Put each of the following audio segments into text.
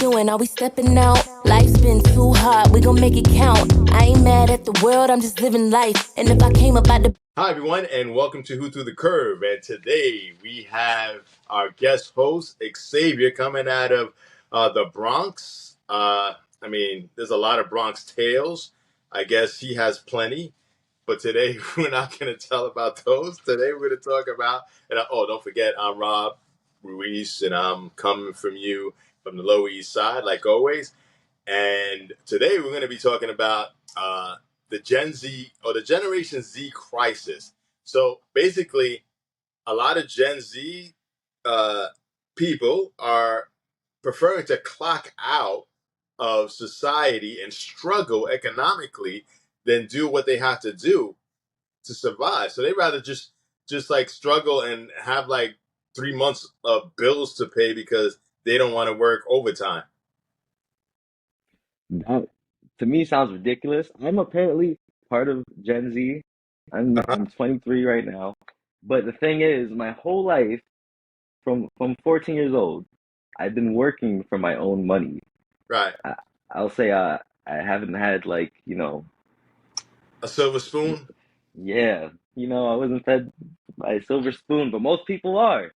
doing? Are we stepping out? Life's been too hard, we gon' make it count. I ain't mad at the world, I'm just living life. And if I came up out the... Hi, everyone, and welcome to Who Threw the Curve. And today we have our guest host, Xavier, coming out of the Bronx. There's a lot of Bronx tales. I guess he has plenty. But today we're not going to tell about those. Today we're going to talk about, don't forget, I'm Rob Ruiz, and I'm coming from you from the Lower East Side, like always. And today we're going to be talking about the Gen Z or the Generation Z crisis. So basically, a lot of Gen Z people are preferring to clock out of society and struggle economically than do what they have to do to survive. So they rather just like struggle and have like 3 months of bills to pay because they don't want to work overtime. That to me sounds ridiculous. I'm apparently part of Gen Z. I'm 23 right now. But the thing is, my whole life, from 14 years old, I've been working for my own money. Right. I'll say I haven't had like, A silver spoon? yeah, I wasn't fed by a silver spoon, but most people are.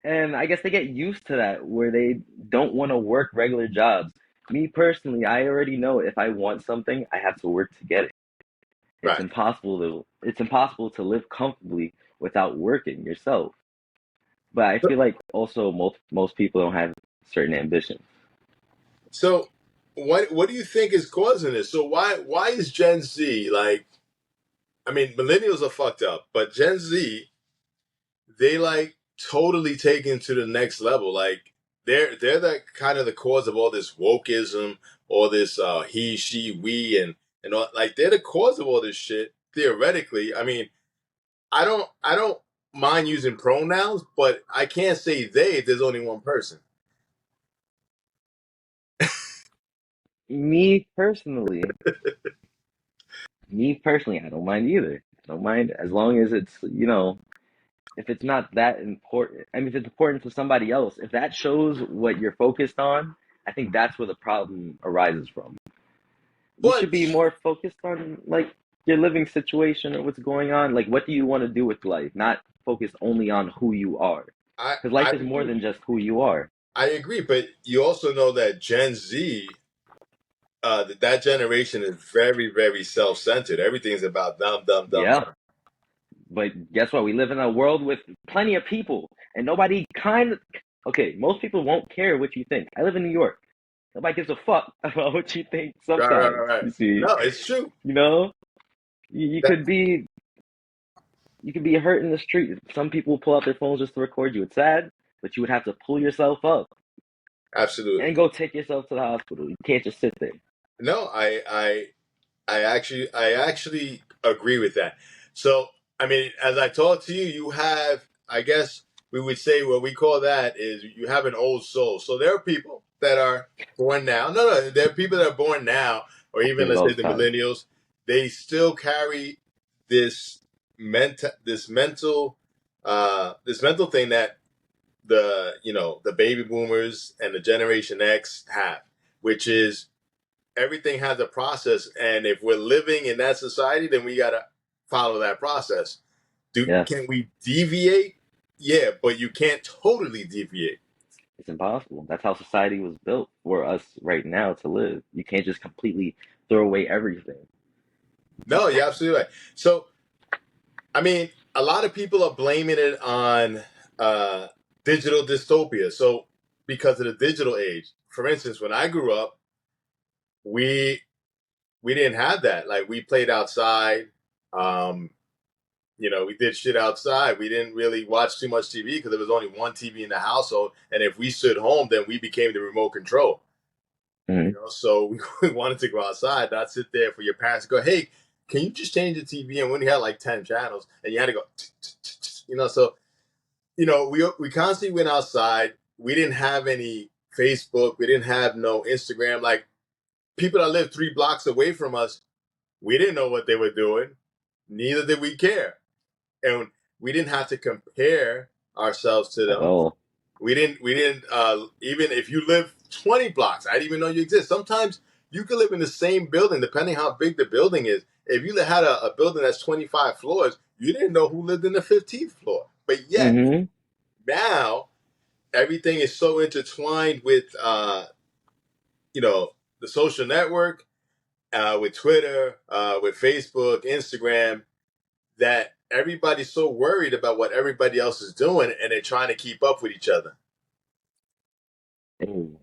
And I guess they get used to that where they don't want to work regular jobs. Me personally, I already know if I want something, I have to work to get it. Right. It's impossible to live comfortably without working yourself. But I feel like also most people don't have certain ambitions. So what do you think is causing this? So why is Gen Z millennials are fucked up, but Gen Z, they like totally taken to the next level. Like they're the kind of the cause of all this wokeism, all this he, she, we and all, like they're the cause of all this shit, theoretically. I don't mind using pronouns, but I can't say they if there's only one person. Me personally, I don't mind either. I don't mind as long as it's, if it's not that important. I mean, if it's important to somebody else, if that shows what you're focused on, I think that's where the problem arises from. You should But be more focused on like your living situation or what's going on. Like, what do you want to do with life? Not focus only on who you are, I because life I is more than just who you are. I agree, but you also know that Gen Z, that generation is very, very self-centered. Everything's about them, them, them, Yeah, them. but guess what? We live in a world with plenty of people, and nobody kind of. Okay, most people won't care what you think. I live in New York. Nobody gives a fuck about what you think. Right, right, Sometimes right. you see, No, it's true. you know, you That, could be hurt in the street. Some people pull out their phones just to record you. It's sad, but you would have to pull yourself up absolutely. and go take yourself to the hospital. You can't just sit there. No, I actually agree with that. So, as I talk to you, you have, I guess we would say what we call that is you have an old soul. So there are people that are born now. No, there are people that are born now, or I say even it let's all say the the time. millennials. They still carry this mental thing that the baby boomers and the Generation X have, which is everything has a process, and if we're living in that society, then we gotta follow that process. Yes, Can we deviate? Yeah, but you can't totally deviate. it's impossible. That's how society was built for us right now to live. You can't just completely throw away everything. No, you're absolutely right. So, a lot of people are blaming it on uh, digital dystopia. So, because of the digital age, for instance, when I grew up, we we didn't have that. Like we played outside. Um, we did shit outside. We didn't really watch too much TV because there was only one TV in the household. And if we stood home, then we became the remote control. Hmm. So we wanted to go outside, not sit there for your parents to go, hey, can you just change the TV? And when you had like 10 channels and you had to go, so, we constantly went outside. We didn't have any Facebook. We didn't have no Instagram. Like people that lived 3 blocks away from us, we didn't know what they were doing. Neither did we care. And we didn't have to compare ourselves to At them. all. We didn't even if you live 20 blocks. I didn't even know you exist. Sometimes you could live in the same building, depending how big the building is. If you had a building that's 25 floors, you didn't know who lived in the 15th floor. But yet, now, everything is so intertwined with, the social network, with Twitter, with Facebook, Instagram, that everybody's so worried about what everybody else is doing, and they're trying to keep up with each other. And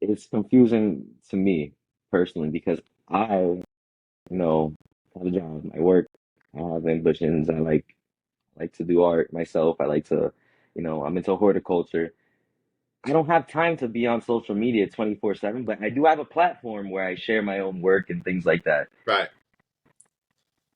it's confusing to me personally because I have a job, I work, I have ambitions, I like to do art myself. I like to, I'm into horticulture. I don't have time to be on social media 24/7, but I do have a platform where I share my own work and things like that. Right,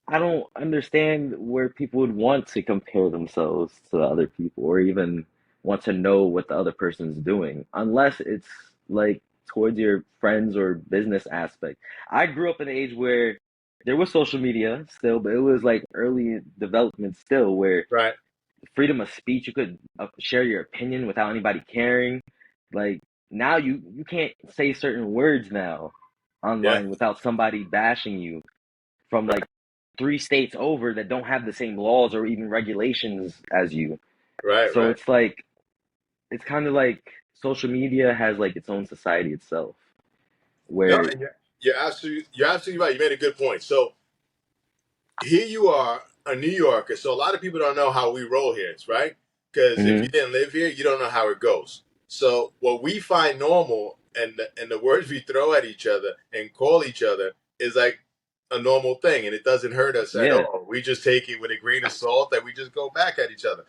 I don't understand where people would want to compare themselves to the other people or even want to know what the other person's doing, unless it's like towards your friends or business aspect. I grew up in an age where there was social media still, but it was like early development still, where right, freedom of speech, you could share your opinion without anybody caring. Like now you can't say certain words now yeah, online without somebody bashing you from like 3 states over that don't have the same laws or even regulations as you. right, So right. it's like it's kind of like social media has like its own society itself No, where and you're absolutely right. You made a good point. So here you are, a New Yorker. So a lot of people don't know how we roll here, right? Because if you hmm didn't live here, you don't know how it goes. So what we find normal, and the words we throw at each other and call each other, is like a normal thing, and it doesn't hurt us at yeah, all. We just take it with a grain of salt, that we just go back at each other.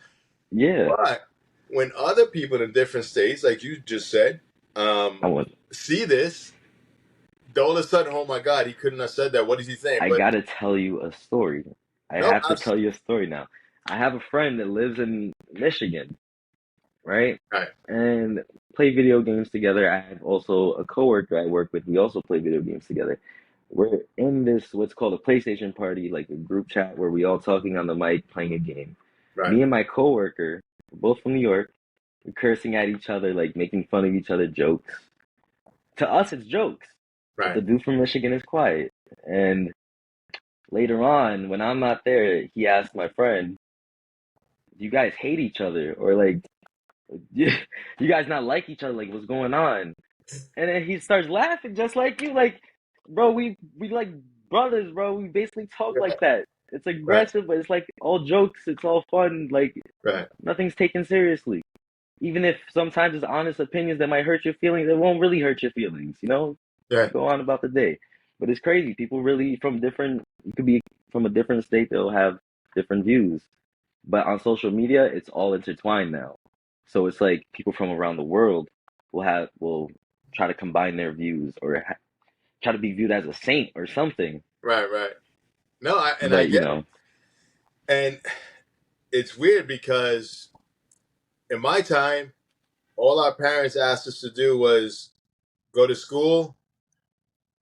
yeah. But when other people in different states, like you just said, I want see this, all of a sudden, oh my God, he couldn't have said that. What is he saying? I But gotta tell you a story. I no, have to tell you a story now. I have a friend that lives in Michigan, right? right, And play video games together. I have also a coworker I work with. We also play video games together. We're in this what's called a PlayStation party, like a group chat where we all talking on the mic playing a game. right, Me and my coworker, we're both from New York, we're cursing at each other, like making fun of each other jokes. To us, it's jokes, but right. the dude from Michigan is quiet. And later on, when I'm not there, he asked my friend, "Do you guys hate each other, or like, you guys not like each other? Like, what's going on?" And then he starts laughing just like you, like, bro, we like brothers, bro. We basically talk Right, like that. It's right, aggressive, but it's like all jokes. It's all fun. Like right, nothing's taken seriously. Even if sometimes it's honest opinions that might hurt your feelings, it won't really hurt your feelings. right, Go on about the day. But it's crazy. People really from different. You could be from a different state. They'll have different views. But on social media, it's all intertwined now. So it's like people from around the world will try to combine their views or try to be viewed as a saint or something. right, right. No, I But get it. And it's weird because in my time, all our parents asked us to do was go to school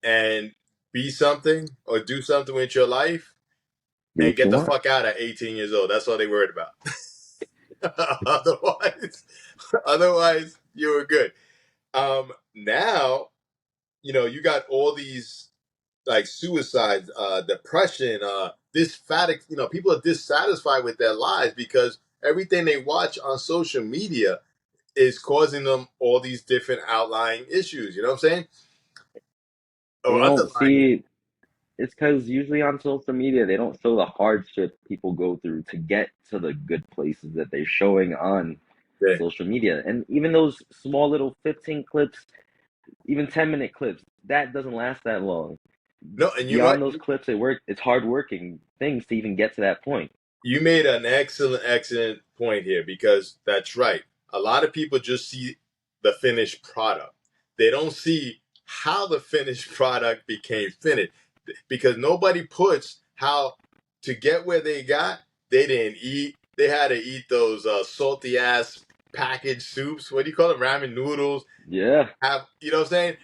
and be something or do something with your life do and what get you the want. fuck out at 18 years old. That's all they worried about. otherwise, otherwise you were good. Now, you got all these like suicides, depression, people are dissatisfied with their lives because everything they watch on social media is causing them all these different outlying issues. You know what I'm saying? They Or don't underlying. see it's because usually on social media they don't show the hardship people go through to get to the good places that they're showing on Yeah. social media. And even those small little 15 clips, even 10-minute clips, that doesn't last that long. No, and you Beyond might those clips, it's hard working things to even get to that point. you made an excellent point here, because that's right. A lot of people just see the finished product. They don't see how the finished product became finished, because nobody puts how to get where they got. They didn't eat. They had to eat those salty ass packaged soups. What do you call them? Ramen noodles. Yeah. You know what I'm saying?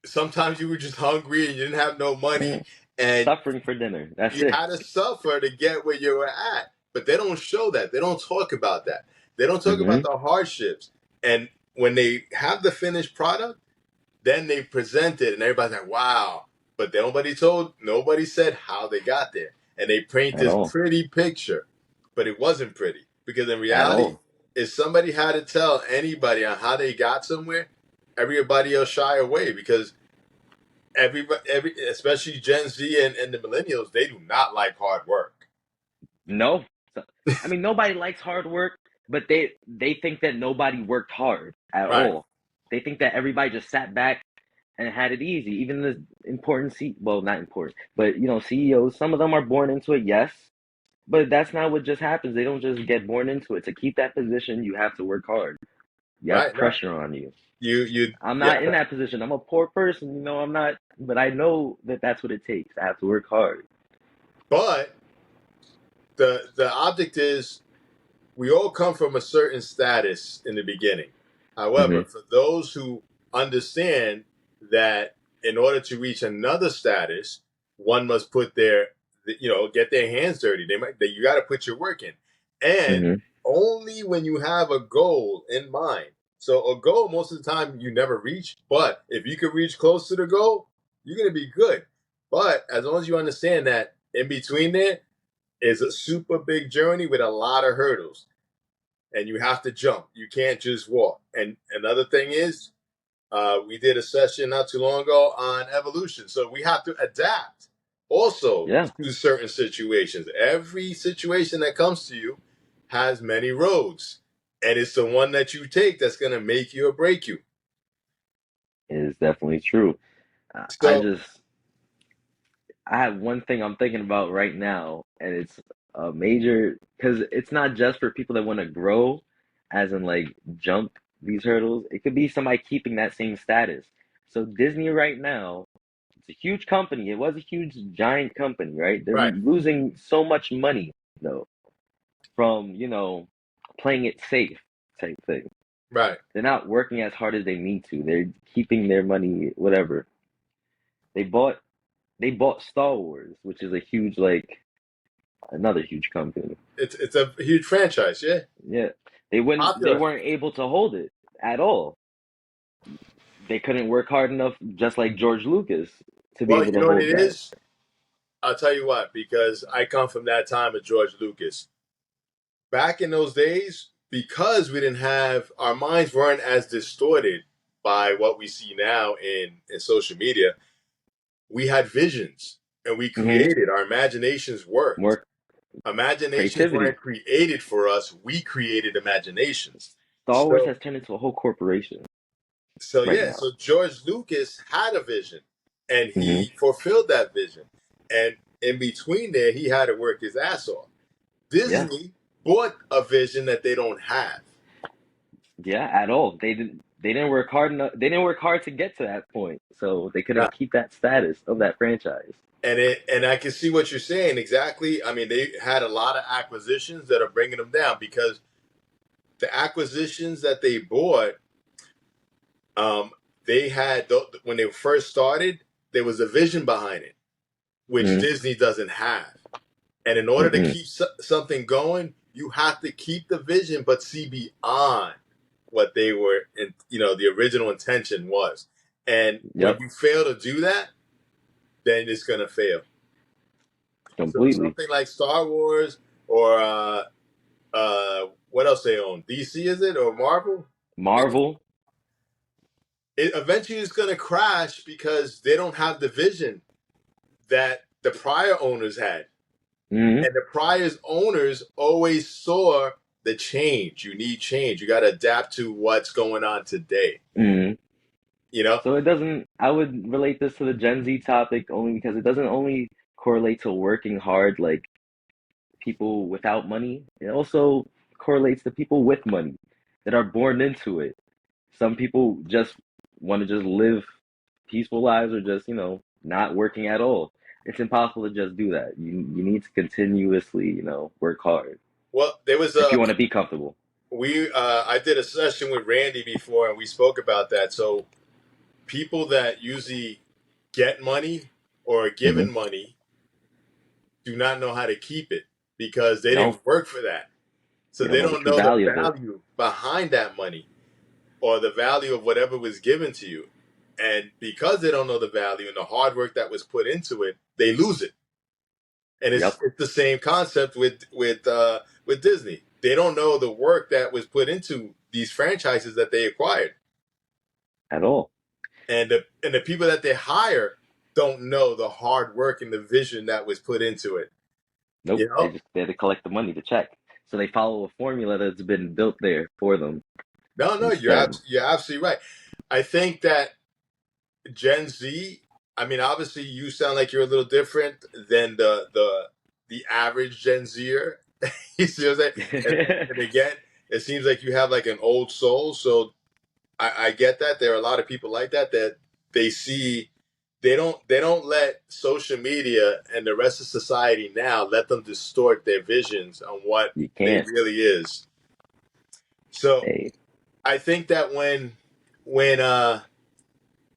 Sometimes you were just hungry and you didn't have no money, Mm. and Suffering for dinner. That's you it. had to suffer to get where you were at. But they don't show that. They don't talk about that. They don't talk about hmm the hardships. And when they have the finished product, Then they present it, and everybody's like, "Wow!" But nobody said how they got there, and they paint at this all, pretty picture, but it wasn't pretty because in at reality, all. if somebody had to tell anybody on how they got somewhere, everybody else shy away because especially Gen Z and the millennials, they do not like hard work. No, so, I mean nobody likes hard work, but they think that nobody worked hard at Right, all. They think that everybody just sat back and had it easy. Even the important well, not important, but CEOs, some of them are born into it, yes, but that's not what just happens. They don't just get born into it. To keep that position, you have to work hard. You have right, right. pressure on you. You I'm yeah, not in that position. I'm a poor person, I'm not, but I know that that's what it takes. I have to work hard. but the object is we all come from a certain status in the beginning. However, Hmm. for those who understand that in order to reach another status, one must put get their hands dirty. You got to put your work in, and Hmm. only when you have a goal in mind. So a goal, most of the time, you never reach. But if you can reach close to the goal, you're gonna be good. But as long as you understand that in between there is a super big journey with a lot of hurdles and you have to jump. You can't just walk. And another thing is, we did a session not too long ago on evolution. So we have to adapt also Yeah, to certain situations. Every situation that comes to you has many roads. And it's the one that you take that's going to make you or break you. it is definitely true. I So, just I have one thing I'm thinking about right now, and it's a major, because it's not just for people that want to grow, as in like jump these hurdles. It could be somebody keeping that same status. So Disney right now, it's a huge company. It was a huge giant company, right? They're right, losing so much money though from, playing it safe type thing. right. They're not working as hard as they need to. They're keeping their money, whatever. They bought they bought Star Wars, which is a huge another huge company. It's a huge franchise, yeah. Yeah. They Popular. weren't able to hold it at all. They couldn't work hard enough, just like George Lucas, to be Well, able you to know what hold it that. is? I'll tell you what, because I come from that time of George Lucas. Back in those days, because we didn't have our minds weren't as distorted by what we see now in social media, we had visions and we Hmm. created. Our imaginations worked. More Imaginations weren't creativity. created for us. We created imaginations. Star Wars So has turned into a whole corporation so right yeah, now. so George Lucas had a vision and Hmm. he fulfilled that vision. And in between there, he had to work his ass off. Yeah. Disney bought a vision that they don't have. Yeah, at all. They didn't work hard enough. They didn't work hard to get to that point. So they couldn't keep that status of that franchise. And I can see what you're saying exactly. I mean, they had a lot of acquisitions that are bringing them down because the acquisitions that they bought, um, they had when they first started, there was a vision behind it, which Mm-hmm. Disney doesn't have. And in order to Mm-mm. keep something going, you have to keep the vision, but see beyond what they were, the original intention was. And when Yep. you fail to do that, then it's gonna fail. So Completely. something like Star Wars or what else they own? DC is it or Marvel? Marvel. It eventually is going to crash because they don't have the vision that the prior owners had, Mm-hmm. and the prior owners always saw the change. You need change. You got to adapt to what's going on today. Mm-hmm. You know? So it doesn't, I would relate this to the Gen Z topic only because it doesn't only correlate to working hard, like people without money. It also correlates to people with money that are born into it. Some people just want to just live peaceful lives or just, not working at all. It's impossible to just do that. You need to continuously, work hard Well, there was if a you want to be comfortable. we I did a session with Randy before, and we spoke about that. So people that usually get money or are Hmm. given money do not know how to keep it because they No, didn't work for that. So they don't they know the don't true know the value of it. value behind that money or the value of whatever was given to you. And because they don't know the value and the hard work that was put into it, they lose it. And Yep. it's the same concept with Disney. They don't know the work that was put into these franchises that they acquired, At all. and the people that they hire don't know the hard work and the vision that was put into it. Nope. You They know? just there to collect the money to check. So they follow a formula that's been built there for them No, instead. you're absolutely right. I think that Gen Z. I mean, obviously, you sound like you're a little different than the average Gen Zer. You see what I'm saying? And again, it seems like you have like an old soul. So I get that. There are a lot of people like that they see. They don't let social media and the rest of society now let them distort their visions on what You they can't. really is. So Hey. I think that when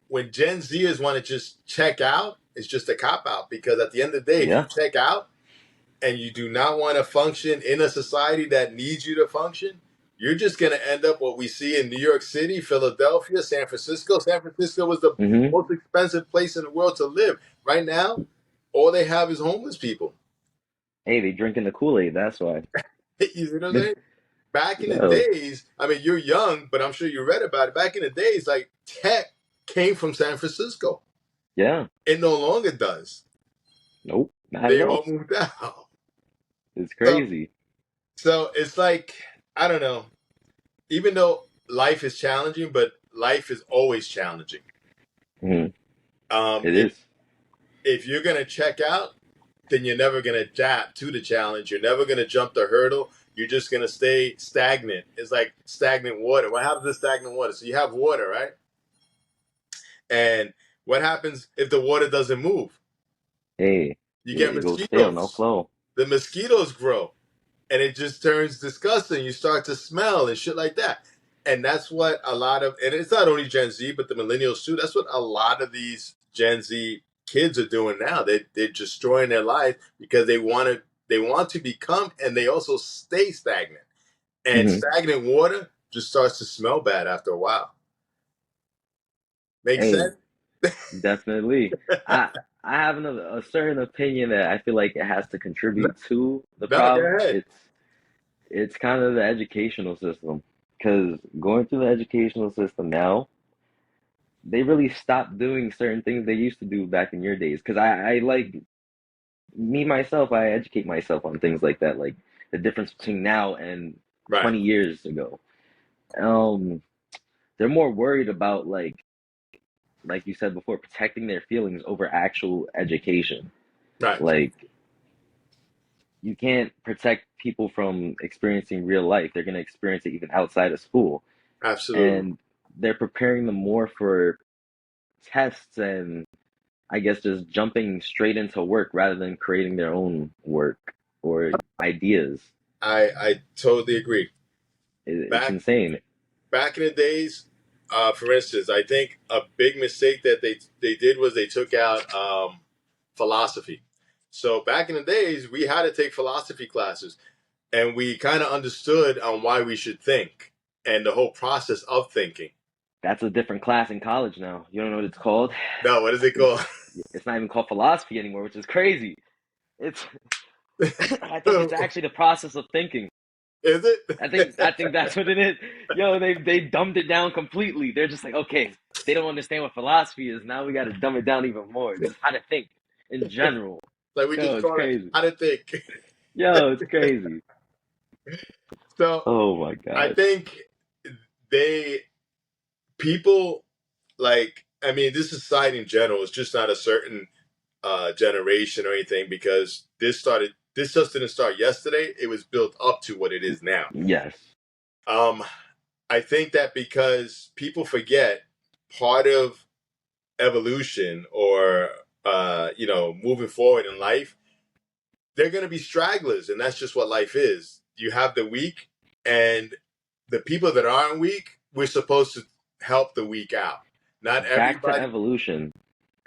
when Gen Zers want to just check out, it's just a cop out, because at the end of the day, if you Yeah. check out and you do not want to function in a society that needs you to function, you're just going to end up what we see in New York City, Philadelphia, San Francisco. San Francisco was the Mm-hmm. most expensive place in the world to live. Right now, all they have is homeless people. Hey, they drinking the Kool-Aid, that's why. You know what I'm saying? Back in the Yo. days, I mean, you're young, but I'm sure you read about it. Back in the days, like tech came from San Francisco. Yeah. It no longer does. Nope. Not at They all all. moved out. It's So, crazy. so it's like, I don't know. Even though life is challenging, but life is always challenging. Mm-hmm. Um, It if is. if you're gonna check out, then you're never gonna adapt to the challenge. You're never gonna jump the hurdle. You're just gonna stay stagnant. It's like stagnant water. What happens to stagnant water? So you have water, right? And what happens if the water doesn't move? Hey, You get it goes stale, no mosquitoes. flow. The mosquitoes grow, and it just turns disgusting. You start to smell and shit like that. And that's what a lot of, and it's not only Gen Z, but the millennials too. That's what a lot of these Gen Z kids are doing now. They're destroying their life because they want to become, and they also stay stagnant. And Mm-hmm. stagnant water just starts to smell bad after a while. Make Hey, sense? definitely. I I have a certain opinion that I feel like it has to contribute to the No, go problem. ahead. It's kind of the educational system. Because going through the educational system now, they really stopped doing certain things they used to do back in your days. Because I like me myself, I educate myself on things like that, like the difference between now and Right, 20 years ago. Um, they're more worried about like you said before, protecting their feelings over actual education. right. Like you can't protect people from experiencing real life. They're going to experience it even outside of school. Absolutely. And they're preparing them more for tests and I guess just jumping straight into work rather than creating their own work or ideas. I totally agree. It's Back insane. back in the days, for instance, I think a big mistake that they did was they took out philosophy. So back in the days, we had to take philosophy classes, and we kind of understood on why we should think and the whole process of thinking. That's a different class in college now. You don't know what it's called? No, what is it It's called? it's not even called philosophy anymore, which is crazy. It's I think it's Is actually the process of thinking. I think that's what it is. Yo, they dumbed it down completely. They're just like, okay, they don't understand what philosophy is. Now we got to dumb it down even more. Just how to think in general. like we Yo, just it's call it crazy. how to think. Yo, it's crazy. So Oh my I God. think they people like, I mean, this society in general is just not a certain generation or anything, because this just didn't start yesterday. It was built up to what it is now. Yes. um I think that because people forget part of evolution, or moving forward in life, they're going to be stragglers, and that's just what life is. You have the weak, and the people that aren't weak, we're supposed to help the weak out. Not Back to everybody. evolution,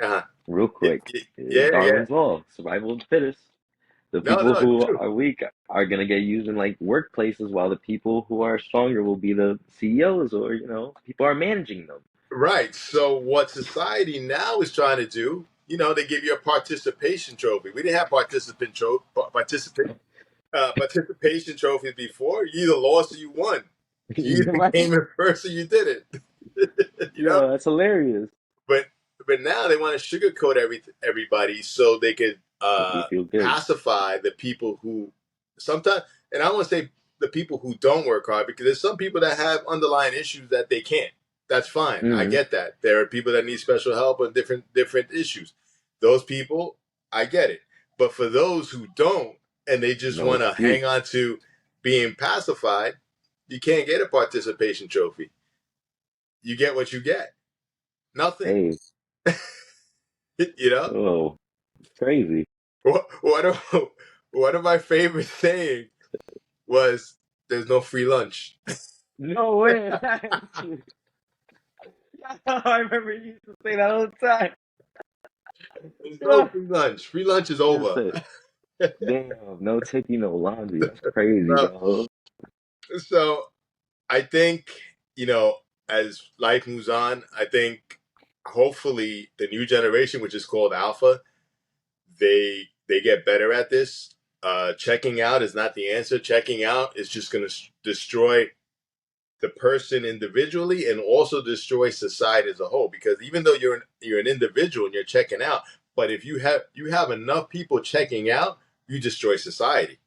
uh, real quick. yeah. Darwin's law, survival of the fittest. The No, people who true. are weak are gonna get used in like workplaces, while the people who are stronger will be the CEOs or people are managing them. Right. So what society now is trying to do, they give you a participation trophy. We didn't have participation trophies before. You either lost or you won. You either Right? came in first or you didn't. you know. Yo, that's hilarious. But now they want to sugarcoat everybody so they could Make you feel good. pacify the people who sometimes, and I want to say the people who don't work hard, because there's some people that have underlying issues that they can't. That's fine. I Mm-hmm. get that. There are people that need special help on different issues. Those people, I get it. But for those who don't, and they just No want to excuse. hang on to being pacified, you can't get a participation trophy. You get what you get. Nothing. Hey, you know. oh, crazy. One of my favorite saying was, "There's no free lunch." No way. I remember you used to say that all the time. There's no Yeah. free lunch. Free lunch is Yes, over. sir. Damn, no taking no laundry. That's crazy, dog. So I think, as life moves on, I think hopefully the new generation, which is called Alpha, they get better at this. Checking out is not the answer. Checking out is just going to destroy the person individually and also destroy society as a whole. Because even though you're an individual and you're checking out, but if you have enough people checking out, you destroy society.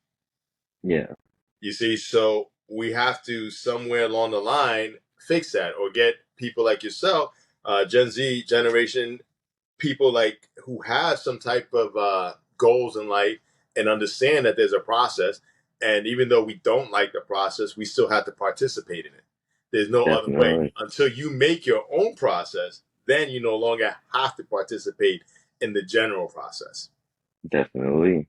Yeah, You see, so we have to somewhere along the line fix that, or get people like yourself, Gen Z generation, people like who have some type of goals in life and understand that there's a process. And even though we don't like the process, we still have to participate in it. There's no other way. definitely. Until you make your own process, then you no longer have to participate in the general process. Definitely.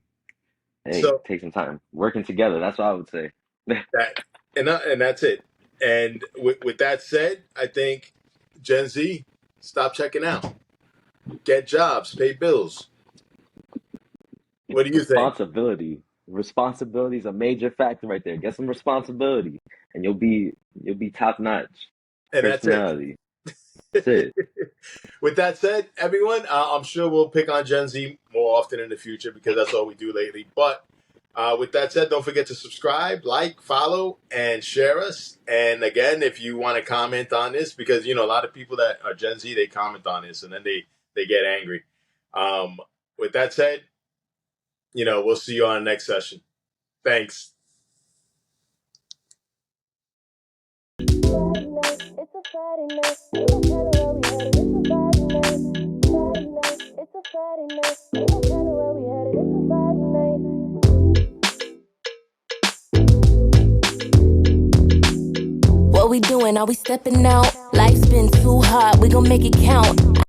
Hey, So take some time. Working together. That's what I would say. that and that's it. And with that said, I think Gen Z, stop checking out, get jobs, pay bills. What do you think? Responsibility. Responsibility is a major factor right there. Get some responsibility, and you'll be top notch. And that's it. Personality. That's it. With that said, everyone, I'm sure we'll pick on Gen Z more often in the future because that's all we do lately. But with that said, don't forget to subscribe, like, follow, and share us. And again, if you want to comment on this, because a lot of people that are Gen Z, they comment on this and then they get angry. With that said, we'll see you on the next session. Thanks. It's a Friday night. We don't care where we headed. It's a Friday night. Friday night. It's a Friday night. We don't care where we headed. It's a Friday night. What we doing? Are we stepping out? Life's been too hard. We gon' make it count.